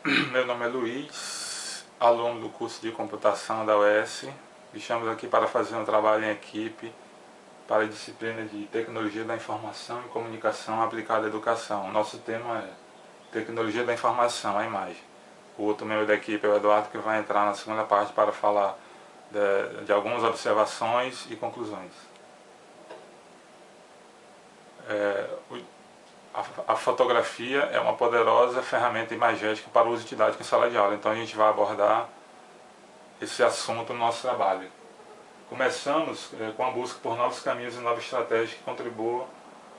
Meu nome é Luiz, aluno do curso de computação da UES. Estamos aqui para fazer um trabalho em equipe para a disciplina de Tecnologia da Informação e Comunicação aplicada à educação. Nosso tema é Tecnologia da Informação, a imagem. O outro membro da equipe é o Eduardo, que vai entrar na segunda parte para falar de algumas observações e conclusões. A fotografia é uma poderosa ferramenta imagética para o uso didático em sala de aula, então a gente vai abordar esse assunto no nosso trabalho. Começamos com a busca por novos caminhos e novas estratégias que contribuam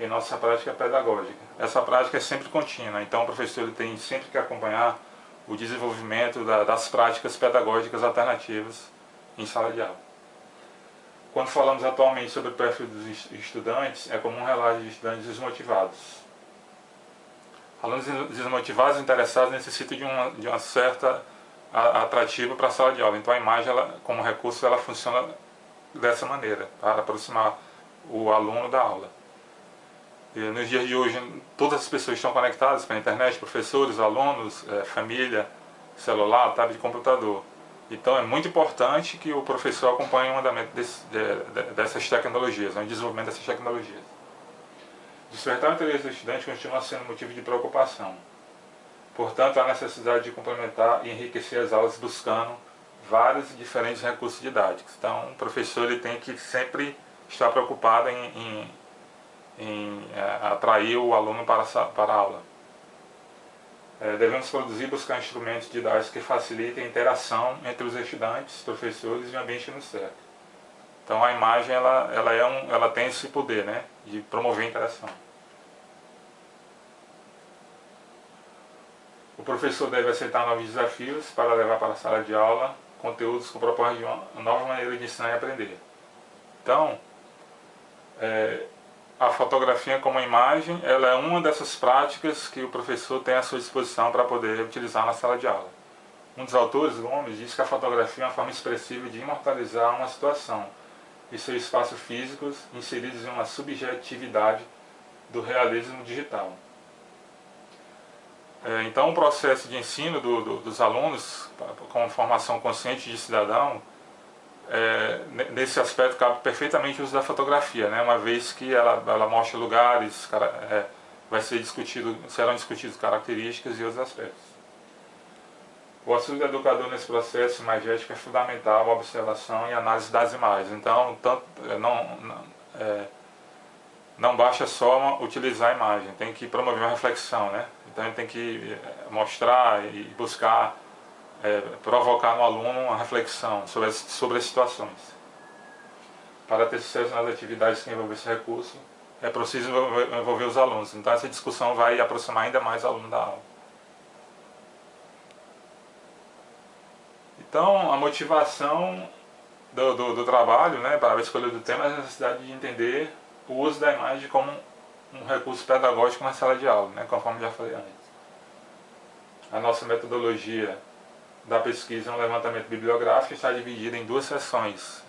em nossa prática pedagógica. Essa prática é sempre contínua, então o professor ele tem sempre que acompanhar o desenvolvimento das práticas pedagógicas alternativas em sala de aula. Quando falamos atualmente sobre o perfil dos estudantes, é comum relatar de estudantes desmotivados. Alunos desmotivados e interessados necessitam de uma certa atrativa para a sala de aula. Então a imagem, como recurso, ela funciona dessa maneira, para aproximar o aluno da aula. E nos dias de hoje, todas as pessoas estão conectadas pela internet, professores, alunos, família, celular, tablet e computador. Então é muito importante que o professor acompanhe o andamento dessas tecnologias, o desenvolvimento dessas tecnologias. Despertar o interesse do estudante continua sendo motivo de preocupação. Portanto, há necessidade de complementar e enriquecer as aulas buscando vários e diferentes recursos didáticos. Então, o professor ele tem que sempre estar preocupado em atrair o aluno para a aula. Devemos produzir e buscar instrumentos didáticos que facilitem a interação entre os estudantes, professores e o ambiente no certo. Então a imagem ela tem esse poder, né, de promover a interação. O professor deve aceitar novos desafios para levar para a sala de aula conteúdos com propósito de uma nova maneira de ensinar e aprender. Então, a fotografia como imagem, ela é uma dessas práticas que o professor tem à sua disposição para poder utilizar na sala de aula. Um dos autores, Gomes, diz que a fotografia é uma forma expressiva de imortalizar uma situação e seus espaços físicos inseridos em uma subjetividade do realismo digital. Então o processo de ensino dos alunos com formação consciente de cidadão, nesse aspecto cabe perfeitamente o uso da fotografia, né? Uma vez que ela mostra lugares, serão discutidos características e outros aspectos. O auxílio do educador nesse processo imagético é fundamental a observação e análise das imagens. Então, não basta só utilizar a imagem, tem que promover uma reflexão, né? Então ele tem que mostrar e buscar provocar no aluno uma reflexão sobre as situações. Para ter sucesso nas atividades que envolvem esse recurso, é preciso envolver os alunos. Então essa discussão vai aproximar ainda mais o aluno da aula. Então a motivação do trabalho, né, para a escolha do tema, é a necessidade de entender o uso da imagem como um recurso pedagógico na sala de aula, né, conforme já falei antes. A nossa metodologia da pesquisa é um levantamento bibliográfico, está dividida em duas sessões.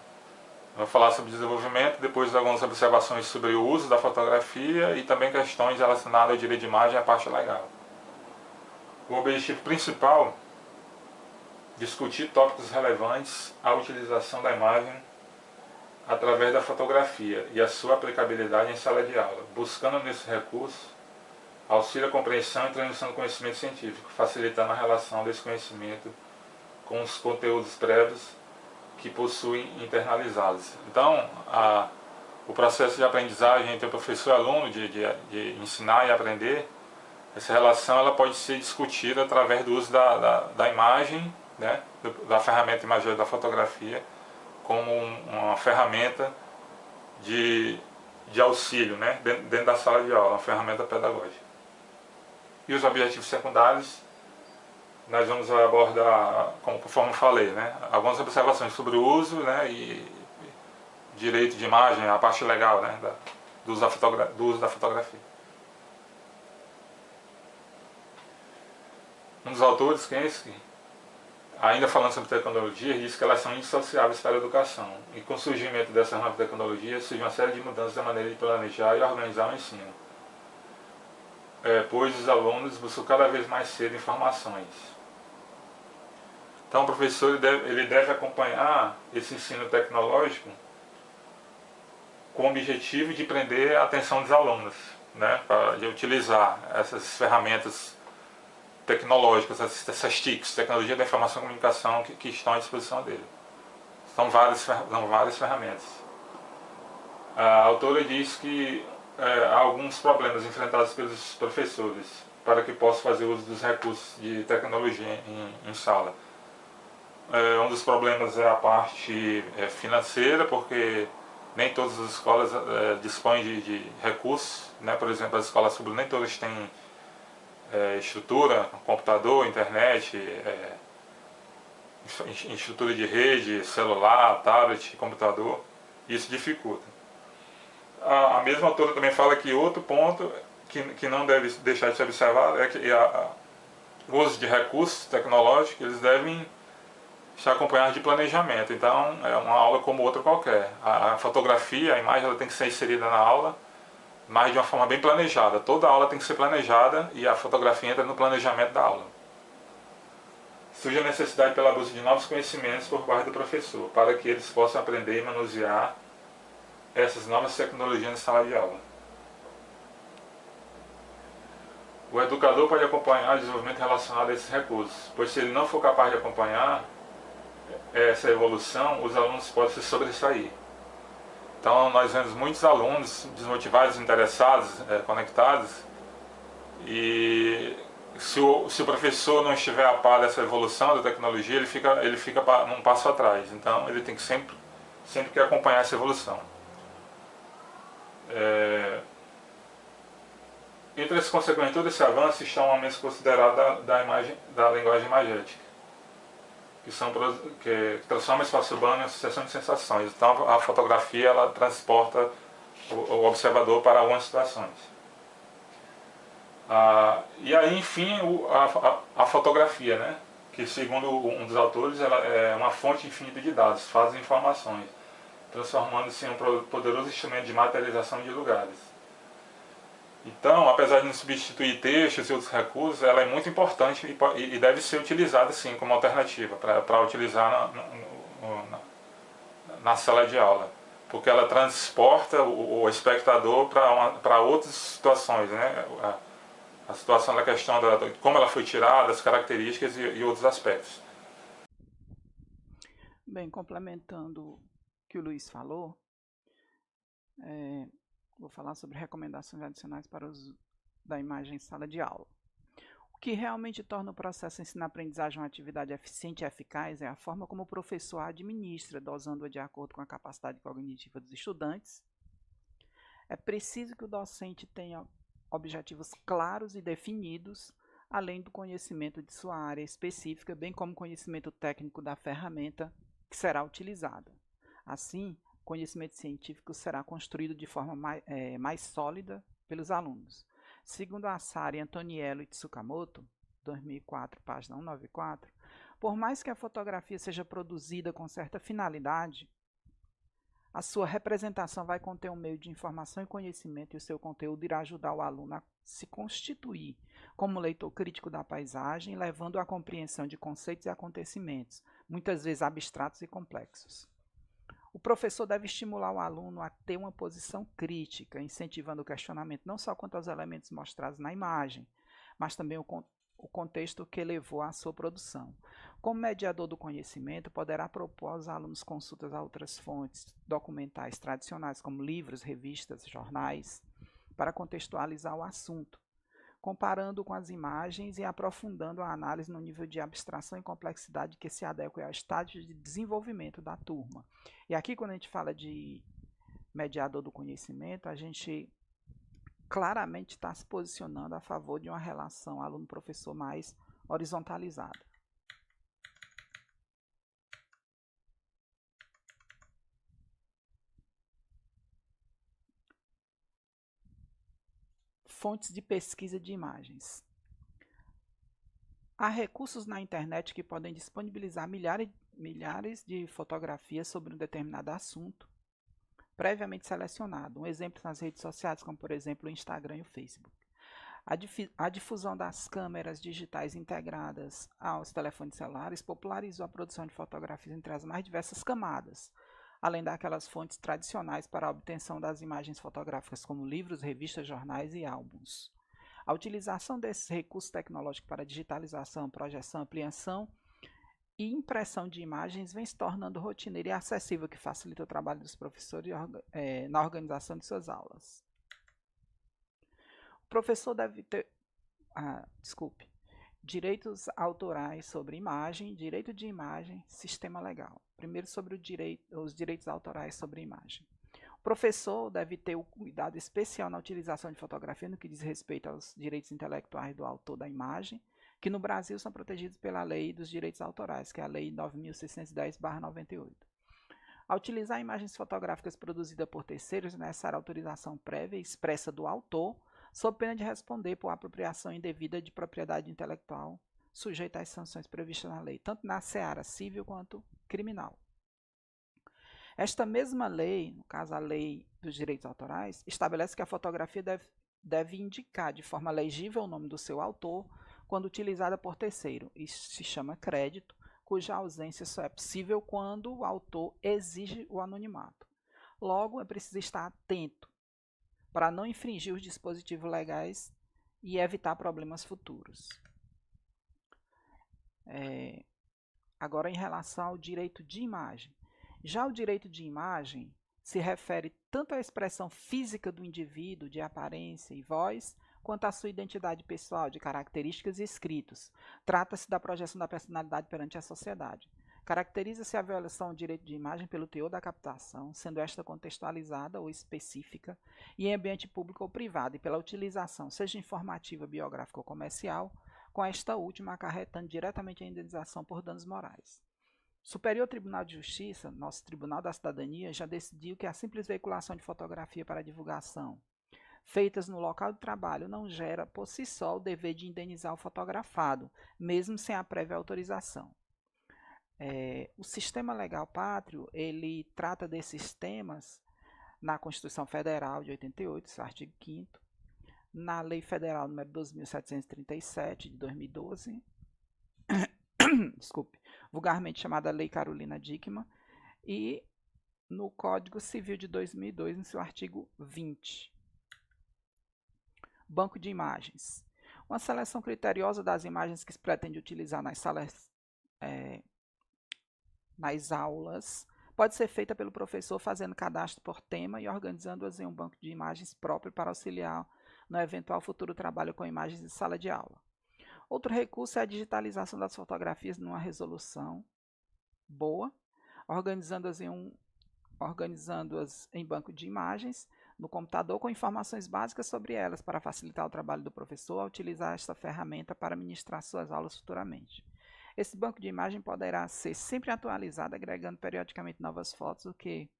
Vou falar sobre desenvolvimento, depois algumas observações sobre o uso da fotografia e também questões relacionadas ao direito de imagem e à parte legal. O objetivo principal é discutir tópicos relevantes à utilização da imagem através da fotografia e a sua aplicabilidade em sala de aula, buscando nesse recurso auxílio à compreensão e transmissão do conhecimento científico, facilitando a relação desse conhecimento com os conteúdos prévios que possuem internalizados. Então, o processo de aprendizagem entre o professor e o aluno, de ensinar e aprender, essa relação ela pode ser discutida através do uso da imagem, né, da ferramenta imagética da fotografia, como uma ferramenta de auxílio, né, dentro da sala de aula, uma ferramenta pedagógica. E os objetivos secundários, nós vamos abordar, conforme falei, né, algumas observações sobre o uso, né, e direito de imagem, a parte legal, né, do uso da fotografia. Um dos autores, Kinski, ainda falando sobre tecnologia, diz que elas são indissociáveis para a educação. E com o surgimento dessas novas tecnologias, surge uma série de mudanças na maneira de planejar e organizar o ensino. Pois os alunos buscam cada vez mais cedo informações. Então o professor ele deve acompanhar esse ensino tecnológico com o objetivo de prender a atenção dos alunos, né, de utilizar essas ferramentas tecnológicas, essas TICs, tecnologia da informação e comunicação, que estão à disposição dele. São várias ferramentas. A autora diz que há alguns problemas enfrentados pelos professores para que possam fazer uso dos recursos de tecnologia em sala. Um dos problemas é a parte financeira, porque nem todas as escolas dispõem de recursos, né? Por exemplo, as escolas públicas nem todas têm estrutura, computador, internet, estrutura de rede, celular, tablet, computador. Isso dificulta. A mesma autora também fala que outro ponto que não deve deixar de ser observado é que o uso de recursos tecnológicos eles devem estar acompanhados de planejamento. Então, é uma aula como outra qualquer. A fotografia, a imagem, ela tem que ser inserida na aula, mas de uma forma bem planejada. Toda aula tem que ser planejada e a fotografia entra no planejamento da aula. Surge a necessidade pela busca de novos conhecimentos por parte do professor, para que eles possam aprender e manusear essas novas tecnologias na sala de aula. O educador pode acompanhar o desenvolvimento relacionado a esses recursos, pois se ele não for capaz de acompanhar essa evolução, os alunos podem se sobressair. Então nós vemos muitos alunos desmotivados, interessados, conectados, e se o professor não estiver a par dessa evolução da tecnologia, ele fica num passo atrás. Então ele tem que sempre que acompanhar essa evolução. Entre as consequências de todo esse avanço está um aumento considerado da linguagem imagética, que transforma o espaço urbano em uma sucessão de sensações. Então a fotografia ela transporta o observador para algumas situações. E aí, enfim, a fotografia, né, que segundo um dos autores ela é uma fonte infinita de dados, fatos e informações, transformando-se em um poderoso instrumento de materialização de lugares. Então, apesar de não substituir textos e outros recursos, ela é muito importante e deve ser utilizada sim como alternativa para utilizar na sala de aula, porque ela transporta o espectador para outras situações, né? A situação da questão de como ela foi tirada, as características e outros aspectos. Bem, complementando o que o Luiz falou, vou falar sobre recomendações adicionais para o uso da imagem em sala de aula. O que realmente torna o processo ensino-aprendizagem uma atividade eficiente e eficaz é a forma como o professor a administra, dosando-a de acordo com a capacidade cognitiva dos estudantes. É preciso que o docente tenha objetivos claros e definidos, além do conhecimento de sua área específica, bem como conhecimento técnico da ferramenta que será utilizada. Assim, o conhecimento científico será construído de forma mais sólida pelos alunos. Segundo Asari, Antoniello e Tsukamoto, 2004, página 194, por mais que a fotografia seja produzida com certa finalidade, a sua representação vai conter um meio de informação e conhecimento, e o seu conteúdo irá ajudar o aluno a se constituir como leitor crítico da paisagem, levando à compreensão de conceitos e acontecimentos, muitas vezes abstratos e complexos. O professor deve estimular o aluno a ter uma posição crítica, incentivando o questionamento não só quanto aos elementos mostrados na imagem, mas também o contexto que levou à sua produção. Como mediador do conhecimento, poderá propor aos alunos consultas a outras fontes documentais tradicionais, como livros, revistas, jornais, para contextualizar o assunto, comparando com as imagens e aprofundando a análise no nível de abstração e complexidade que se adequa ao estágio de desenvolvimento da turma. E aqui, quando a gente fala de mediador do conhecimento, a gente claramente está se posicionando a favor de uma relação aluno-professor mais horizontalizada. Fontes de pesquisa de imagens. Há recursos na internet que podem disponibilizar milhares de fotografias sobre um determinado assunto, previamente selecionado. Um exemplo nas redes sociais, como por exemplo o Instagram e o Facebook. A difusão das câmeras digitais integradas aos telefones celulares popularizou a produção de fotografias entre as mais diversas camadas, além daquelas fontes tradicionais para a obtenção das imagens fotográficas, como livros, revistas, jornais e álbuns. A utilização desses recursos tecnológicos para digitalização, projeção, ampliação e impressão de imagens vem se tornando rotineira e acessível, que facilita o trabalho dos professores na organização de suas aulas. O professor deve ter, direitos autorais sobre imagem, direito de imagem, sistema legal. Primeiro sobre os direitos autorais sobre imagem. O professor deve ter o cuidado especial na utilização de fotografia no que diz respeito aos direitos intelectuais do autor da imagem, que no Brasil são protegidos pela Lei dos Direitos Autorais, que é a Lei 9.610/98. Ao utilizar imagens fotográficas produzidas por terceiros, é necessária autorização prévia e expressa do autor, sob pena de responder por apropriação indevida de propriedade intelectual, sujeita às sanções previstas na lei, tanto na seara civil quanto criminal. Esta mesma lei, no caso a Lei dos Direitos Autorais, estabelece que a fotografia deve indicar de forma legível o nome do seu autor quando utilizada por terceiro. Isso se chama crédito, cuja ausência só é possível quando o autor exige o anonimato. Logo, é preciso estar atento para não infringir os dispositivos legais e evitar problemas futuros. Agora, em relação ao direito de imagem. Já o direito de imagem se refere tanto à expressão física do indivíduo, de aparência e voz, quanto à sua identidade pessoal, de características e escritos. Trata-se da projeção da personalidade perante a sociedade. Caracteriza-se a violação ao direito de imagem pelo teor da captação, sendo esta contextualizada ou específica, e em ambiente público ou privado, e pela utilização, seja informativa, biográfica ou comercial, com esta última acarretando diretamente a indenização por danos morais. O Superior Tribunal de Justiça, nosso Tribunal da Cidadania, já decidiu que a simples veiculação de fotografia para divulgação feitas no local de trabalho não gera, por si só, o dever de indenizar o fotografado, mesmo sem a prévia autorização. O sistema legal pátrio, ele trata desses temas na Constituição Federal de 88, seu artigo 5º, na Lei Federal número 2.737, de 2012, desculpe, vulgarmente chamada Lei Carolina Dickmann, e no Código Civil de 2002, em seu artigo 20. Banco de imagens. Uma seleção criteriosa das imagens que se pretende utilizar nas aulas pode ser feita pelo professor fazendo cadastro por tema e organizando-as em um banco de imagens próprio para auxiliar no eventual futuro trabalho com imagens de sala de aula. Outro recurso é a digitalização das fotografias numa resolução boa, organizando-as em banco de imagens no computador com informações básicas sobre elas para facilitar o trabalho do professor a utilizar esta ferramenta para ministrar suas aulas futuramente. Esse banco de imagem poderá ser sempre atualizado, agregando periodicamente novas fotos, o que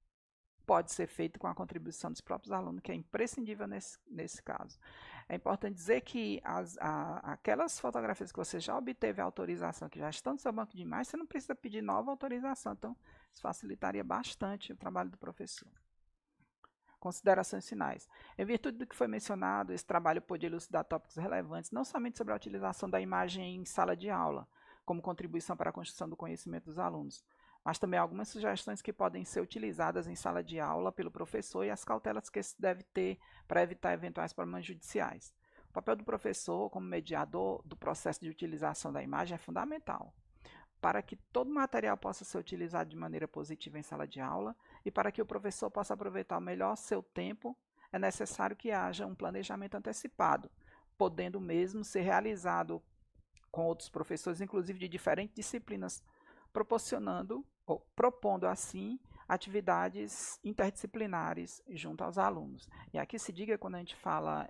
pode ser feito com a contribuição dos próprios alunos, que é imprescindível nesse caso. É importante dizer que aquelas fotografias que você já obteve a autorização, que já estão no seu banco de imagens, você não precisa pedir nova autorização, então isso facilitaria bastante o trabalho do professor. Considerações finais. Em virtude do que foi mencionado, esse trabalho pode elucidar tópicos relevantes, não somente sobre a utilização da imagem em sala de aula, como contribuição para a construção do conhecimento dos alunos, mas também algumas sugestões que podem ser utilizadas em sala de aula pelo professor e as cautelas que se deve ter para evitar eventuais problemas judiciais. O papel do professor como mediador do processo de utilização da imagem é fundamental, para que todo material possa ser utilizado de maneira positiva em sala de aula e para que o professor possa aproveitar melhor seu tempo, é necessário que haja um planejamento antecipado, podendo mesmo ser realizado com outros professores, inclusive de diferentes disciplinas, proporcionando ou propondo assim atividades interdisciplinares junto aos alunos. E aqui se diga, quando a gente fala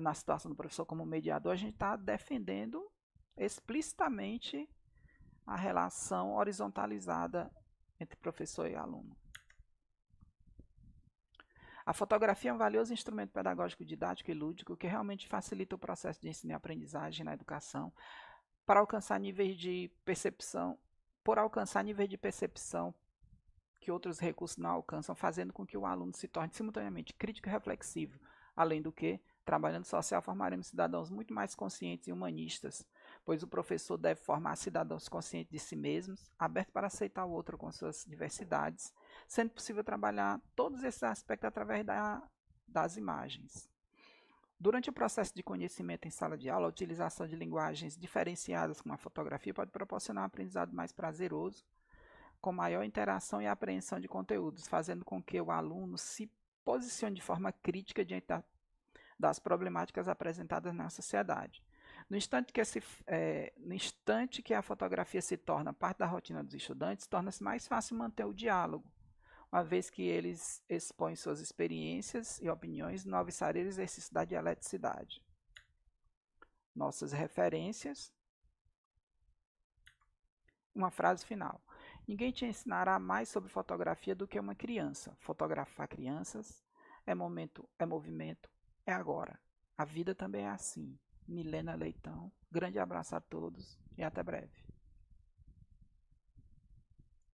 na situação do professor como mediador, a gente está defendendo explicitamente a relação horizontalizada entre professor e aluno. A fotografia é um valioso instrumento pedagógico, didático e lúdico que realmente facilita o processo de ensino e aprendizagem na educação para alcançar níveis de percepção, que outros recursos não alcançam, fazendo com que o aluno se torne simultaneamente crítico e reflexivo, além do que Trabalhando social, formaremos cidadãos muito mais conscientes e humanistas, pois o professor deve formar cidadãos conscientes de si mesmos, abertos para aceitar o outro com suas diversidades, sendo possível trabalhar todos esses aspectos através das imagens. Durante o processo de conhecimento em sala de aula, a utilização de linguagens diferenciadas como a fotografia pode proporcionar um aprendizado mais prazeroso, com maior interação e apreensão de conteúdos, fazendo com que o aluno se posicione de forma crítica diante das problemáticas apresentadas na sociedade. No instante que a fotografia se torna parte da rotina dos estudantes, torna-se mais fácil manter o diálogo, uma vez que eles expõem suas experiências e opiniões no alvissareiro exercício da dialeticidade. Nossas referências. Uma frase final. Ninguém te ensinará mais sobre fotografia do que uma criança. Fotografar crianças é momento, é movimento, é agora. A vida também é assim. Milena Leitão. Grande abraço a todos e até breve.